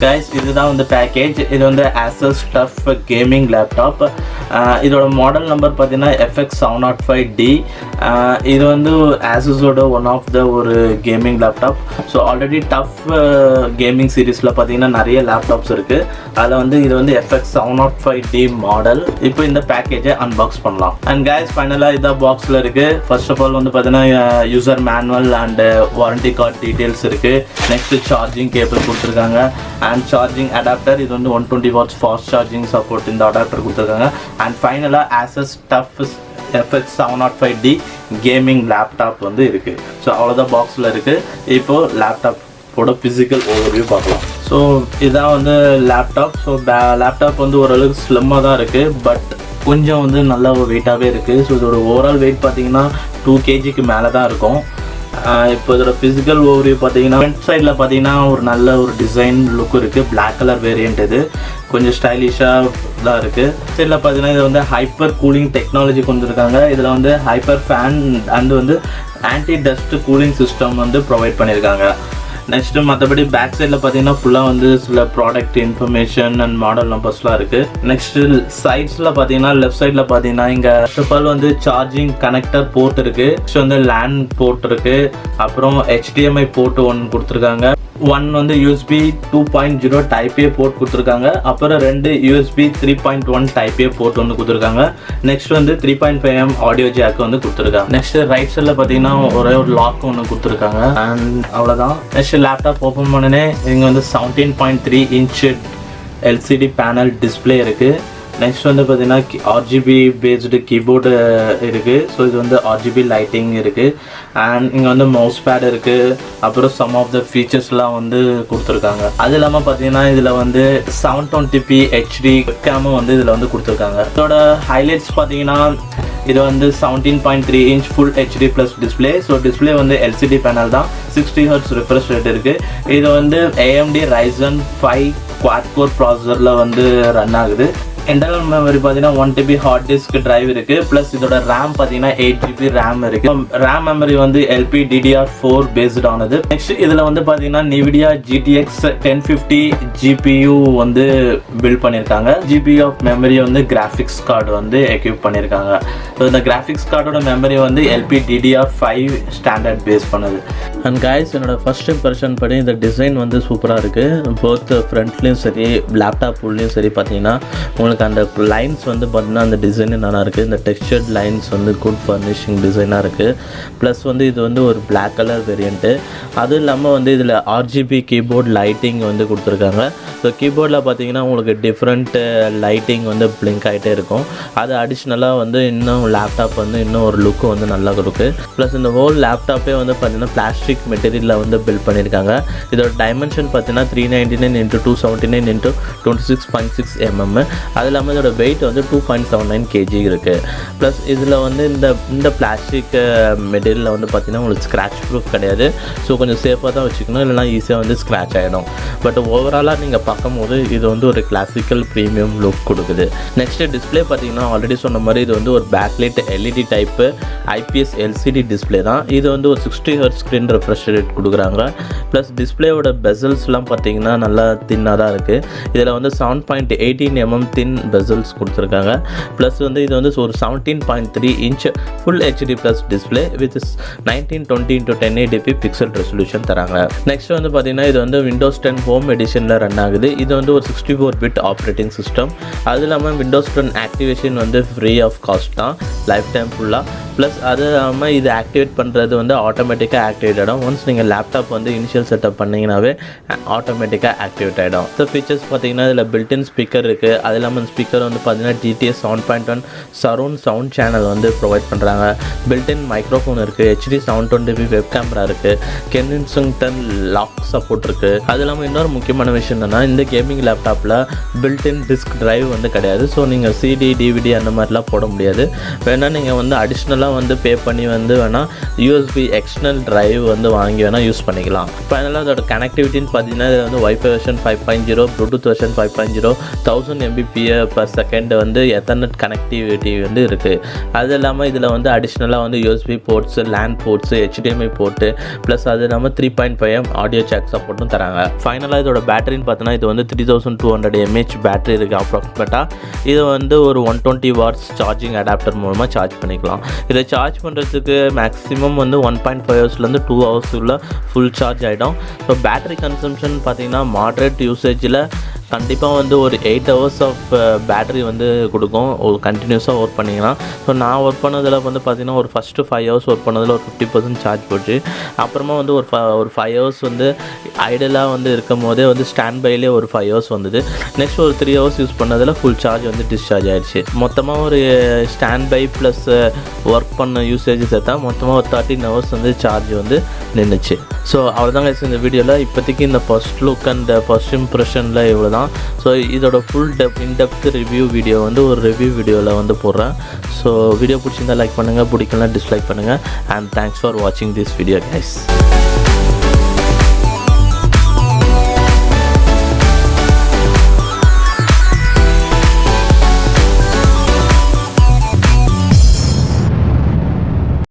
Guys, this is the package. This is the ASUS TUF Gaming Laptop. This model number FX705D. This is ASUS one of the gaming laptop. So already TUF gaming series la nariya laptops irukku. Adha this is FX705D model. Ipo in the package unbox pannalam. And guys, finally this box la irukku. First of all user manual and warranty card details irukku. Next charging cable kuduthirukanga. And charging adapter இது 120 watts fast charging support இந்த adapter கொடுத்திருக்காங்க. And finally ASUS TUF FX705D gaming laptop வந்து இருக்கு. So அவ்வளோதான் பாக்ஸில் இருக்கு. இப்போ லேப்டாப்போட physical overview பார்க்கலாம். ஸோ இதான் வந்து லேப்டாப். ஸோ லேப்டாப் வந்து ஓரளவுக்கு ஸ்லிம்மாக தான் இருக்குது, பட் கொஞ்சம் வந்து நல்ல வெயிட்டாகவே இருக்குது. ஸோ இதோட ஓவரால் வெயிட் பார்த்தீங்கன்னா 2 kgக்கு மேலே தான் இருக்கும். இப்போ இதோட ஃபிசிக்கல் ஓவர்வியூ பார்த்தீங்கன்னா ஃப்ரண்ட் சைடில் பார்த்தீங்கன்னா ஒரு நல்ல ஒரு டிசைன் லுக் இருக்குது. பிளாக் கலர் வேரியண்ட் இது கொஞ்சம் ஸ்டைலிஷாக தான் இருக்குது. சைடில் பார்த்தீங்கன்னா இது வந்து ஹைப்பர் கூலிங் டெக்னாலஜி கொண்டுருக்காங்க. இதில் வந்து ஹைப்பர் ஃபேன் அண்ட் வந்து ஆன்டி டஸ்ட் கூலிங் சிஸ்டம் வந்து ப்ரொவைட் பண்ணியிருக்காங்க. நெக்ஸ்ட்டு மற்றபடி பேக் சைடில் பார்த்தீங்கன்னா ஃபுல்லாக வந்து சில ப்ராடக்ட் இன்ஃபர்மேஷன் அண்ட் மாடல் நம்பர்ஸ்லாம் இருக்குது. நெக்ஸ்ட்டு சைட்ஸில் பார்த்தீங்கன்னா லெஃப்ட் சைடில் பார்த்தீங்கன்னா இங்கே ஃபர்ஸ்ட் ஆஃப் ஆல் வந்து சார்ஜிங் கனெக்டர் போர்ட் இருக்குது. நெக்ஸ்ட் வந்து லேன் போர்ட் இருக்குது. அப்புறம் HDMI போர்ட் ஒன்று கொடுத்துருக்காங்க. ஒன் வந்து USB 2.0 டைப் A போர்ட் கொடுத்துருக்காங்க. அப்புறம் 2 USB 3.1 டைப் A போர்ட் வந்து கொடுத்துருக்காங்க. நெக்ஸ்ட் வந்து 3.5mm ஆடியோ ஜாக் வந்து கொடுத்துருக்காங்க. நெக்ஸ்ட் ரைட் சைடில் பார்த்தீங்கன்னா ஒரே ஒரு லாக் ஒன்று கொடுத்துருக்காங்க. அண்ட் அவ்வளோதான். நெக்ஸ்ட் லேப்டாப் ஓப்பன் பண்ணனே இங்கே வந்து 17.3 inch LCD பேனல் டிஸ்பிளே இருக்குது. நெக்ஸ்ட் வந்து பார்த்தீங்கன்னா RGB பேஸ்டு கீபோர்டு இருக்குது. ஸோ இது வந்து RGB லைட்டிங் இருக்குது. அண்ட் இங்கே வந்து மவுஸ் பேட் இருக்குது. அப்புறம் சம் ஆஃப் த ஃபீச்சர்ஸ்லாம் வந்து கொடுத்துருக்காங்க. அது இல்லாமல் பார்த்தீங்கன்னா இதில் வந்து 720p HD கேமும் வந்து இதில் வந்து கொடுத்துருக்காங்க. இதோட ஹைலைட்ஸ் பார்த்தீங்கன்னா இது வந்து 17.3 inch full HD plus display. So display வந்து LCD பேனல் தான். 60 Hz ரிஃப்ரெஷ் ரேட் இருக்குது. இது வந்து AMD Ryzen 5 quad core ப்ராசஸரில் வந்து ரன் ஆகுது. இன்டர்னல் மெமரி பார்த்தீங்கன்னா 1TB ஹார்ட் டிஸ்க் டிரைவ் இருக்குது. ப்ளஸ் இதோட ரேம் பார்த்தீங்கன்னா 8GB ரேம் இருக்குது. ரேம் மெமரி வந்து LPDDR4 பேஸ்ட் ஆனது. நெக்ஸ்ட் இதில் வந்து பார்த்தீங்கன்னா NVIDIA GTX 1050 GPU வந்து பில்ட் பண்ணியிருக்காங்க. GPU ஆஃப் மெமரி வந்து கிராஃபிக்ஸ் கார்டு வந்து எக்யூப் பண்ணியிருக்காங்க. ஸோ இந்த கிராஃபிக்ஸ் கார்டோட மெமரி வந்து LPDDR5 ஸ்டாண்டர்ட் பேஸ் பண்ணுது. அண்ட் கைஸ், என்னோட ஃபர்ஸ்ட் இம்ப்ரெஷன் படி இந்த டிசைன் வந்து சூப்பராக இருக்குது. போத் ஃப்ரண்ட்லேயும் சரி லேப்டாப் உள்ளேயும் சரி பார்த்தீங்கன்னா உங்களுக்கு அந்த லைன்ஸ் வந்து பார்த்தீங்கன்னா அந்த டிசைன் நல்லா இருக்குது. இந்த டெக்ஸ்சர்ட் லைன்ஸ் வந்து குட் ஃபர்னிஷிங் டிசைனாக இருக்குது. ப்ளஸ் வந்து இது வந்து ஒரு பிளாக் கலர் வேரியண்ட்டு. அதுவும் இல்லாமல் வந்து இதில் RGB கீபோர்ட் லைட்டிங் வந்து கொடுத்துருக்காங்க. ஸோ கீபோர்டில் பார்த்தீங்கன்னா உங்களுக்கு டிஃப்ரெண்ட் லைட்டிங் வந்து பிளிங்க் ஆகிட்டே இருக்கும். அது அடிஷ்னலாக வந்து இன்னும் லேப்டாப் வந்து இன்னும் ஒரு லுக்கு வந்து நல்லா இருக்குது. ப்ளஸ் இந்த ஹோல் லேப்டாப்பே வந்து பார்த்தீங்கன்னா பிளாஸ்டிக் மெட்டீரியலில் வந்து பில்ட் பண்ணியிருக்காங்க. இதோட டைமென்ஷன் பார்த்தீங்கன்னா 399 × 279 × 26.6 mm. அது இல்லாமல் இதோட வெயிட் வந்து 2.79 kg இருக்குது. ப்ளஸ் இதில் வந்து இந்த பிளாஸ்டிக் மெட்டீரியலில் வந்து பார்த்திங்கன்னா உங்களுக்கு ஸ்க்ராட்ச் ப்ரூஃப் கிடையாது. ஸோ கொஞ்சம் சேஃபாக தான் வச்சுக்கணும், இல்லைனா ஈஸியாக வந்து ஸ்க்ராட்ச் ஆகிடும். பட் ஓவராலாக நீங்கள் பார்க்கும்போது இது வந்து ஒரு கிளாசிக்கல் ப்ரீமியம் லுக் கொடுக்குது. நெக்ஸ்ட்டு டிஸ்பிளே பார்த்தீங்கன்னா ஆல்ரெடி சொன்ன மாதிரி இது வந்து ஒரு backlight LED type IPS LCD display தான். இது வந்து ஒரு 60 Hz ஸ்க்ரீன் ரெஃப்ரெஷ் ரேட் கொடுக்குறாங்க. ப்ளஸ் டிஸ்பிளேயோட பெசல்ஸ்லாம் பார்த்தீங்கன்னா நல்லா தின்னாக தான் இருக்குது. இதில் வந்து 7.18 mm தின் பெசல்ஸ் கொடுத்துருக்காங்க. ப்ளஸ் வந்து இது வந்து ஒரு 17.3 inch full HD plus display with 1920 × 1080p pixel resolution தராங்க. நெக்ஸ்ட் வந்து பார்த்தீங்கன்னா இது வந்து Windows 10 ஹோம் எடிஷனில் ரன் ஆகுது. இது வந்து ஒரு 64-bit ஆப்ரேட்டிங் சிஸ்டம். அது இல்லாமல் Windows 10 ஆக்டிவேஷன் வந்து ஃப்ரீ ஆஃப் காஸ்ட் தான் லைஃப் டைம் ஃபுல்லாக. ப்ளஸ் அது இல்லாமல் இது ஆக்டிவேட் பண்ணுறது வந்து ஆட்டோமேட்டிக்காக ஆக்டிவேட் ஆகிடும். ஒன்ஸ் நீங்கள் லேப்டாப் வந்து இனிஷியல் செட்டப் பண்ணிங்கனாவே ஆட்டோமேட்டிக்காக ஆக்டிவேட் ஆகிடும். ஸோ ஃபீச்சர்ஸ் பார்த்தீங்கன்னா இதில் பில்டின் ஸ்பீக்கர் இருக்குது. அது இல்லாமல் ஸ்பீக்கர் வந்து பார்த்தீங்கன்னா GTS 7.1 சரௌண்ட் சவுண்ட் சேனல் வந்து ப்ரொவைட் பண்ணுறாங்க. பில்டின் மைக்ரோஃபோன் இருக்குது. HD 720p வெப் கேமரா இருக்குது. கென்சிங்டன் லாக் சப்போர்ட் இருக்குது. அது இல்லாமல் இன்னொரு முக்கியமான விஷயம் என்னென்னா இந்த கேமிங் லேப்டாப்பில் பில்டின் டிஸ்க் டிரைவ் வந்து கிடையாது. ஸோ நீங்கள் CD DVD அந்த மாதிரிலாம் போட முடியாது. வேணால் நீங்கள் வந்து அடிஷ்னலாக அடிஷ்னலாக வந்து பே பண்ணி வந்து வேணால் யூஎஸ்பி எக்ஸ்டர்னல் டிரைவ் வந்து வாங்கி வேணால் யூஸ் பண்ணிக்கலாம். ஃபைனலாக அதோட கனெக்டிவிட்டின்னு பார்த்தீங்கன்னா இது வந்து wifi version 5.0, Bluetooth version 5.0, 1000 Mbps வந்து எத்தர்நெட் கனெக்டிவிட்டி வந்து இருக்குது. அது இல்லாமல் இதில் வந்து அடிஷ்னலாக வந்து USB ports, LAN ports, HDMI port plus அது இல்லாமல் 3.5mm ஆடியோ ஜாக் சப்போர்ட்டும் தராங்க. ஃபைனலாக இதோட பேட்டரின்னு பார்த்தோன்னா இது வந்து 3200 mAh பேட்டரி இருக்குது அப்ராக்சிமேட்டாக. இதை வந்து ஒரு 120 watts சார்ஜிங் அடாப்டர் மூலமாக சார்ஜ் பண்ணிக்கலாம். இதை சார்ஜ் பண்ணுறதுக்கு மேக்ஸிமம் வந்து 1.5 ஹவர்ஸ்லேருந்து 2 ஹவர்ஸுக்குள்ளே ஃபுல் சார்ஜ் ஆகிடும். ஸோ பேட்டரி கன்சம்ஷன் பார்த்திங்கன்னா மாட்ரேட் யூசேஜில் கண்டிப்பாக வந்து ஒரு 8 hours ஆஃப் பேட்டரி வந்து கொடுக்கும் ஒரு கண்டினியூஸாக ஒர்க் பண்ணிங்கன்னா. ஸோ நான் ஒர்க் பண்ணதில் வந்து பார்த்திங்கன்னா ஒரு ஃபஸ்ட்டு 5 hours ஒர்க் பண்ணதில் ஒரு 50% சார்ஜ் போச்சு. அப்புறமா வந்து ஒரு 5 hours வந்து ஐடலாக வந்து இருக்கும் போதே வந்து ஸ்டாண்ட் பைலே ஒரு 5 hours வந்தது. நெக்ஸ்ட் ஒரு 3 hours யூஸ் பண்ணதில் ஃபுல் சார்ஜ் வந்து டிஸ்சார்ஜ் ஆகிடுச்சு. மொத்தமாக ஒரு ஸ்டாண்ட் பை ப்ளஸ் ஒர்க் பண்ண யூசேஜ் சேர்த்தா மொத்தமாக ஒரு 13 hours வந்து சார்ஜ் வந்து நின்றுச்சு. ஸோ அவ்வளோதாங்க இந்த வீடியோவில். இப்போதைக்கு இந்த ஃபர்ஸ்ட் லுக் அண்ட் ஃபர்ஸ்ட் இம்ப்ரெஷனில் இவ்வளோ தான். ஸோ இதோட ஃபுல் இன்டெப்த் ரிவ்யூ வீடியோ வந்து ஒரு ரிவ்யூ வீடியோவில் வந்து போடுறேன். ஸோ வீடியோ பிடிச்சிருந்தால் லைக் பண்ணுங்கள், பிடிக்கலாம் டிஸ்லைக் பண்ணுங்கள். அண்ட் தேங்க்ஸ் ஃபார் வாட்சிங் திஸ் வீடியோ கைஸ்.